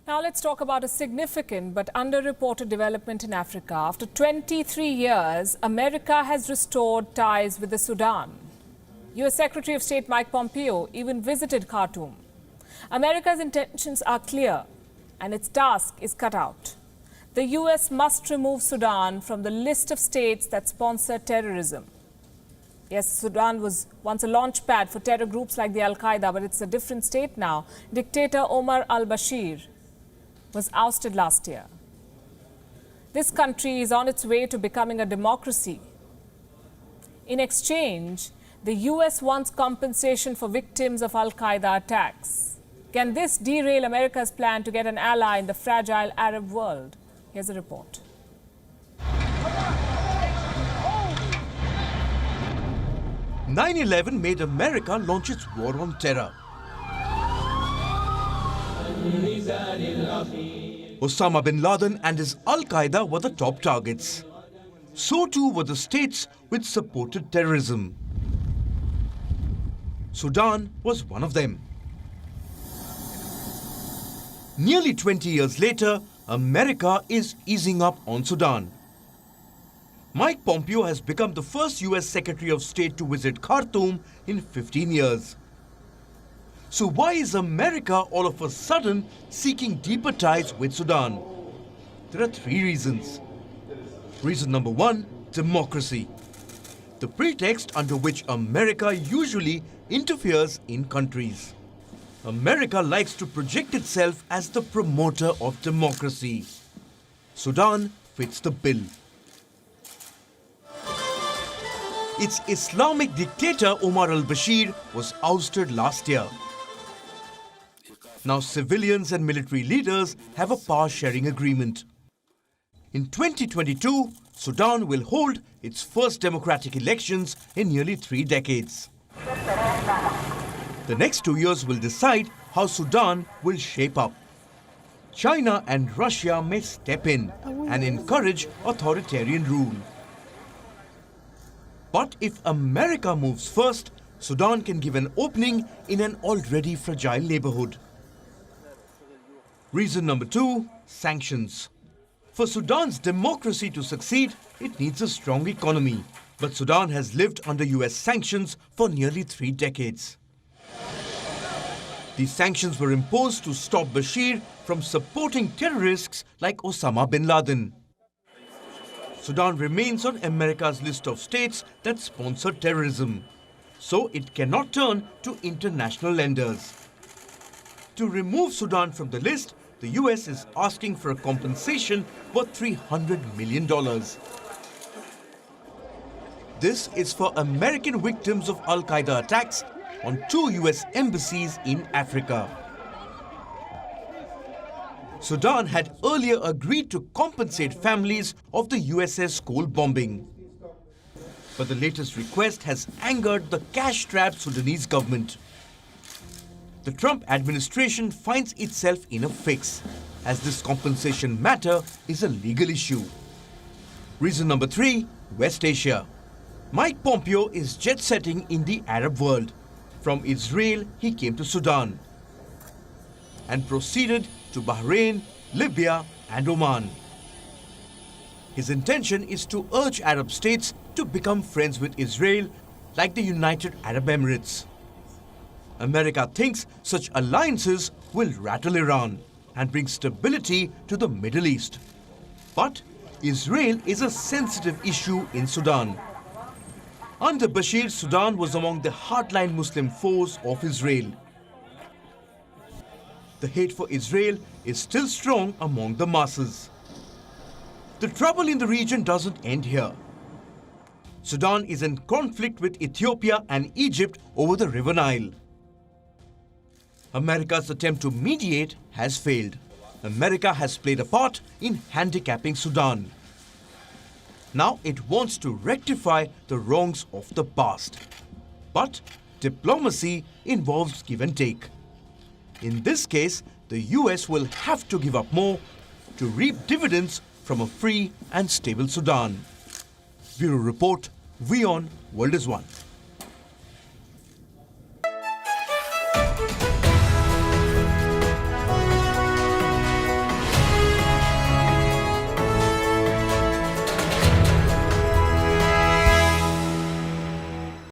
Now let's talk about a significant but underreported development in Africa. After 23 years, America has restored ties with the Sudan. US Secretary of State Mike Pompeo even visited Khartoum. America's intentions are clear and its task is cut out. The US must remove Sudan from the list of states that sponsor terrorism. Yes, Sudan was once a launch pad for terror groups like the Al-Qaeda, but it's a different state now. Dictator Omar al-Bashir was ousted last year. This country is on its way to becoming a democracy. In exchange, the US wants compensation for victims of Al-Qaeda attacks. Can this derail America's plan to get an ally in the fragile Arab world? Here's a report. 9/11 made America launch its war on terror. Osama Bin Laden and his Al-Qaeda were the top targets. So too were the states which supported terrorism. Sudan was one of them. Nearly 20 years later, America is easing up on Sudan. Mike Pompeo has become the first US Secretary of State to visit Khartoum in 15 years. So why is America all of a sudden seeking deeper ties with Sudan? There are three reasons. Reason number one, democracy. The pretext under which America usually interferes in countries. America likes to project itself as the promoter of democracy. Sudan fits the bill. Its Islamic dictator Omar al-Bashir was ousted last year. Now civilians and military leaders have a power-sharing agreement. In 2022, Sudan will hold its first democratic elections in nearly 3 decades. The next 2 years will decide how Sudan will shape up. China and Russia may step in and encourage authoritarian rule. But if America moves first, Sudan can give an opening in an already fragile neighborhood. Reason number two, sanctions. For Sudan's democracy to succeed, it needs a strong economy. But Sudan has lived under US sanctions for nearly 3 decades. These sanctions were imposed to stop Bashir from supporting terrorists like Osama Bin Laden. Sudan remains on America's list of states that sponsor terrorism, so it cannot turn to international lenders. To remove Sudan from the list, the US is asking for a compensation worth $300 million. This is for American victims of Al-Qaeda attacks on 2 US embassies in Africa. Sudan had earlier agreed to compensate families of the USS Cole bombing. But the latest request has angered the cash-strapped Sudanese government. The Trump administration finds itself in a fix, as this compensation matter is a legal issue. Reason number 3, West Asia. Mike Pompeo is jet-setting in the Arab world. From Israel, he came to Sudan and proceeded to Bahrain, Libya and Oman. His intention is to urge Arab states to become friends with Israel like the United Arab Emirates. America thinks such alliances will rattle Iran and bring stability to the Middle East. But Israel is a sensitive issue in Sudan. Under Bashir, Sudan was among the hardline Muslim foes of Israel. The hate for Israel is still strong among the masses. The trouble in the region doesn't end here. Sudan is in conflict with Ethiopia and Egypt over the River Nile. America's attempt to mediate has failed. America has played a part in handicapping Sudan. Now it wants to rectify the wrongs of the past. But diplomacy involves give and take. In this case, the US will have to give up more to reap dividends from a free and stable Sudan. Bureau Report, WION, World is One.